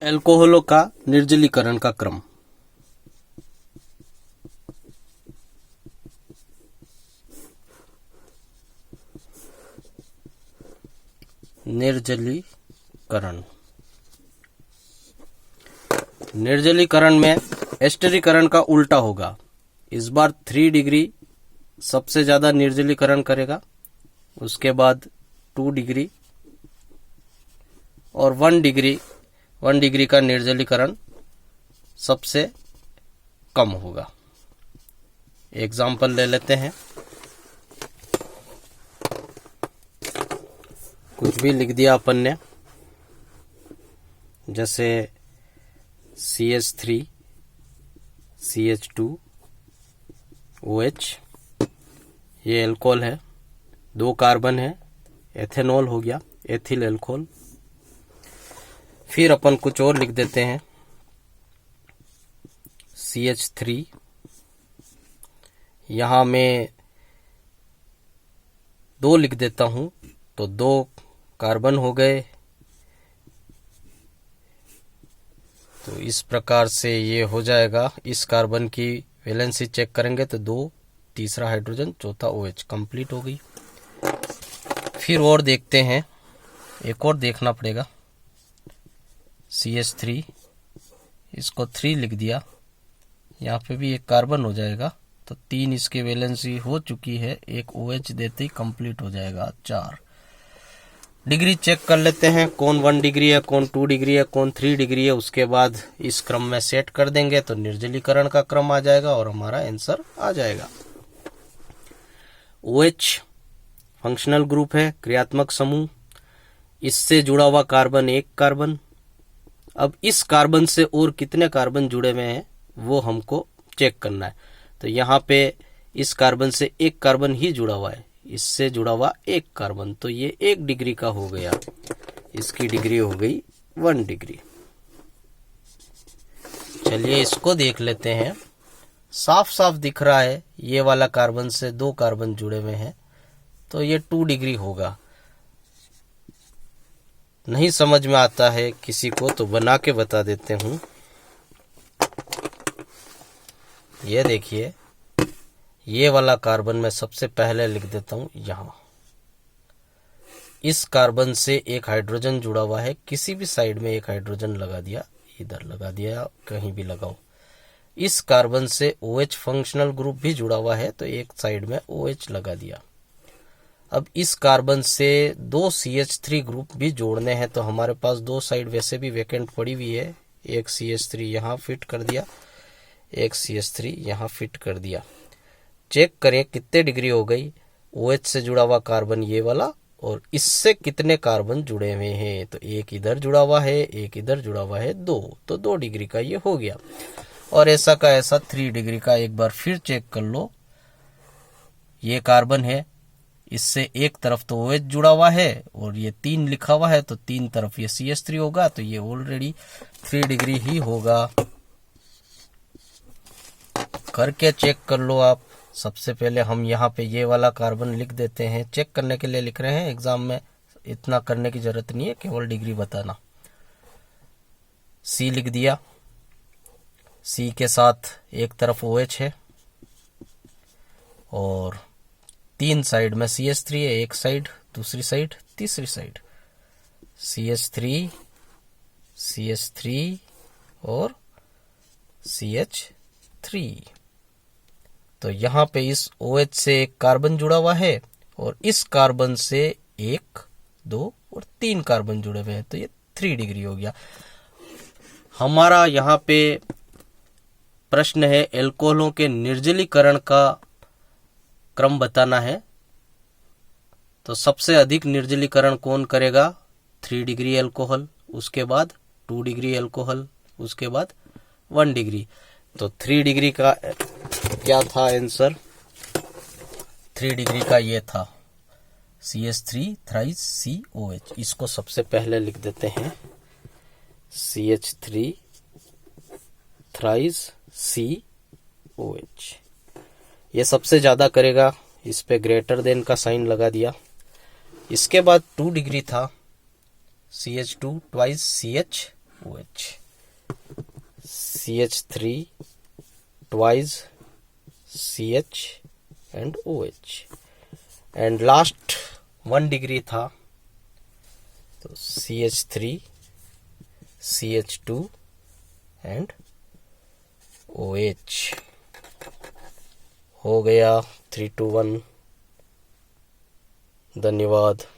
एल्कोहलों का निर्जलीकरण का क्रम। निर्जलीकरण निर्जलीकरण में एस्टरीकरण का उल्टा होगा। इस बार 3 डिग्री सबसे ज्यादा निर्जलीकरण करेगा, उसके बाद 2 डिग्री और 1 डिग्री का निर्जलीकरण सबसे कम होगा। एग्जाम्पल ले लेते हैं। कुछ भी लिख दिया अपन ने, जैसे CH3 CH2 OH, ये एल्कोहल है, 2 कार्बन है, एथेनॉल हो गया, एथिल एल्कोहल। फिर अपन कुछ और लिख देते हैं, CH3, यहां मैं 2 लिख देता हूं तो 2 कार्बन हो गए। तो इस प्रकार से ये हो जाएगा। इस कार्बन की वैलेंसी चेक करेंगे तो 2, तीसरा हाइड्रोजन, चौथा OH, कंप्लीट हो गई। फिर और देखते हैं, एक और देखना पड़ेगा। CH3, इसको 3 लिख दिया, यहाँ पे भी एक कार्बन हो जाएगा, तो 3 इसकी वैलेंसी हो चुकी है, एक OH देते ही कंप्लीट हो जाएगा। 4 डिग्री चेक कर लेते हैं, कौन 1 डिग्री है, कौन 2 डिग्री है, कौन 3 डिग्री है। उसके बाद इस क्रम में सेट कर देंगे तो निर्जलीकरण का क्रम आ जाएगा और हमारा आंसर आ जाएगा। OH फंक्शनल ग्रुप है, क्रियात्मक समूह। इससे जुड़ा हुआ कार्बन 1 कार्बन। अब इस कार्बन से और कितने कार्बन जुड़े हुए हैं वो हमको चेक करना है। तो यहाँ पे इस कार्बन से 1 कार्बन ही जुड़ा हुआ है, इससे जुड़ा हुआ 1 कार्बन, तो ये 1 डिग्री का हो गया। इसकी डिग्री हो गई 1 डिग्री। चलिए इसको देख लेते हैं। साफ साफ दिख रहा है ये वाला कार्बन से 2 कार्बन जुड़े हुए हैं, तो ये 2 डिग्री होगा। नहीं समझ में आता है किसी को तो बना के बता देते हूं। ये देखिए, ये वाला कार्बन मैं सबसे पहले लिख देता हूं यहां। इस कार्बन से एक हाइड्रोजन जुड़ा हुआ है, किसी भी साइड में एक हाइड्रोजन लगा दिया, इधर लगा दिया, कहीं भी लगाओ। इस कार्बन से OH फंक्शनल ग्रुप भी जुड़ा हुआ है, तो एक साइड में OH लगा दिया। अब इस कार्बन से 2 CH3 ग्रुप भी जोड़ने हैं, तो हमारे पास 2 साइड वैसे भी वैकेंट पड़ी हुई है। एक CH3 यहाँ फिट कर दिया, एक CH3 यहाँ फिट कर दिया। चेक करें कितने डिग्री हो गई। OH से जुड़ा हुआ कार्बन ये वाला, और इससे कितने कार्बन जुड़े हुए हैं, तो एक इधर जुड़ा हुआ है, एक इधर जुड़ा हुआ है, 2, तो 2 डिग्री का ये हो गया। और ऐसा का ऐसा 3 डिग्री का एक बार फिर चेक कर लो। ये कार्बन है, इससे एक तरफ तो OH जुड़ा हुआ है और ये 3 लिखा हुआ है, तो 3 तरफ ये CH3 होगा, तो ये ऑलरेडी 3 डिग्री ही होगा। करके चेक कर लो आप। सबसे पहले हम यहाँ पे ये वाला कार्बन लिख देते हैं, चेक करने के लिए लिख रहे हैं, एग्जाम में इतना करने की जरूरत नहीं है, केवल डिग्री बताना। C लिख दिया, C के साथ एक तरफ OH है और 3 साइड में CH3 है, एक साइड, दूसरी साइड, तीसरी साइड, CH3 और CH3। तो यहाँ पे इस OH से एक कार्बन जुड़ा हुआ है और इस कार्बन से 1, 2 और 3 कार्बन जुड़े हुए हैं, तो ये 3 डिग्री हो गया। हमारा यहाँ पे प्रश्न है एल्कोहलों के निर्जलीकरण का क्रम बताना है। तो सबसे अधिक निर्जलीकरण कौन करेगा? 3 डिग्री एल्कोहल, उसके बाद 2 डिग्री एल्कोहल, उसके बाद 1 डिग्री। तो 3 डिग्री का क्या था आंसर? 3 डिग्री का ये था CH3 थ्राइस COH। इसको सबसे पहले लिख देते हैं, CH3 थ्राइस COH। ये सबसे ज्यादा करेगा, इस पे ग्रेटर देन का साइन लगा दिया। इसके बाद 2 डिग्री था CH2 twice CH OH, CH3 twice CH and OH, and last 1 degree था तो CH3 CH2 and OH हो गया 3 to 1। धन्यवाद।